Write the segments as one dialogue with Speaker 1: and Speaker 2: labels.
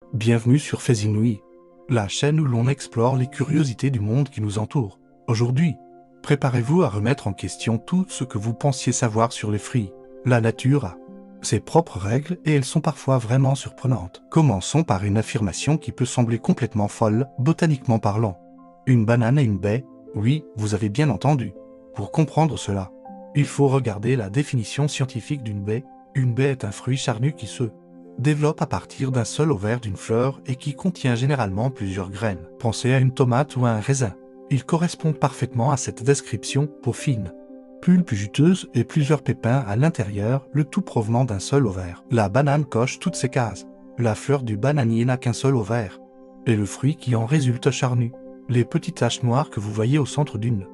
Speaker 1: Bienvenue sur Faits Inouïs, la chaîne où l'on explore les curiosités du monde qui nous entoure. Aujourd'hui, préparez-vous à remettre en question tout ce que vous pensiez savoir sur les fruits. La nature a ses propres règles et elles sont parfois vraiment surprenantes. Commençons par une affirmation qui peut sembler complètement folle, botaniquement parlant. Une banane et une baie, oui, vous avez bien entendu. Pour comprendre cela, il faut regarder la définition scientifique d'une baie. Une baie est un fruit charnu qui se développe à partir d'un seul ovaire d'une fleur et qui contient généralement plusieurs graines. Pensez à une tomate ou à un raisin. Ils correspondent parfaitement à cette description, peau fine, pulpe juteuse et plusieurs pépins à l'intérieur, le tout provenant d'un seul ovaire. La banane coche toutes ces cases. La fleur du bananier n'a qu'un seul ovaire. Et le fruit qui en résulte charnu. Les petites taches noires que vous voyez au centre d'une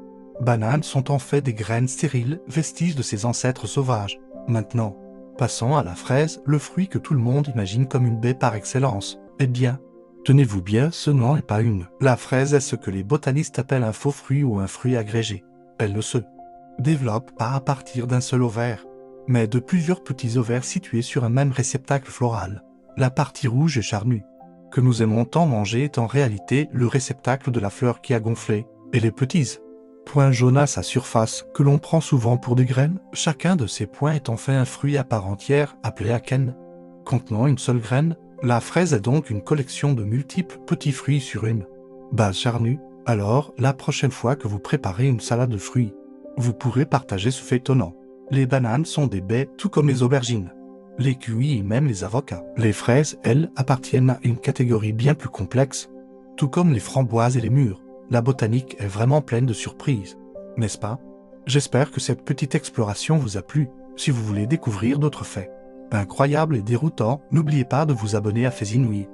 Speaker 1: banane sont en fait des graines stériles, vestiges de ses ancêtres sauvages. Maintenant, passons à la fraise, le fruit que tout le monde imagine comme une baie par excellence. Eh bien, tenez-vous bien, ce nom n'est pas une. La fraise est ce que les botanistes appellent un faux fruit ou un fruit agrégé. Elle ne se développe pas à partir d'un seul ovaire, mais de plusieurs petits ovaires situés sur un même réceptacle floral. La partie rouge et charnue que nous aimons tant manger est en réalité le réceptacle de la fleur qui a gonflé, et les petits points jaunes à sa surface, que l'on prend souvent pour des graines. Chacun de ces points est en fait un fruit à part entière, appelé akène, contenant une seule graine. La fraise est donc une collection de multiples petits fruits sur une base charnue. Alors, la prochaine fois que vous préparez une salade de fruits, vous pourrez partager ce fait étonnant. Les bananes sont des baies, tout comme les aubergines, les kiwis et même les avocats. Les fraises, elles, appartiennent à une catégorie bien plus complexe, tout comme les framboises et les mûres. La botanique est vraiment pleine de surprises, n'est-ce pas? J'espère que cette petite exploration vous a plu. Si vous voulez découvrir d'autres faits incroyables et déroutants, n'oubliez pas de vous abonner à Faits Inouïs.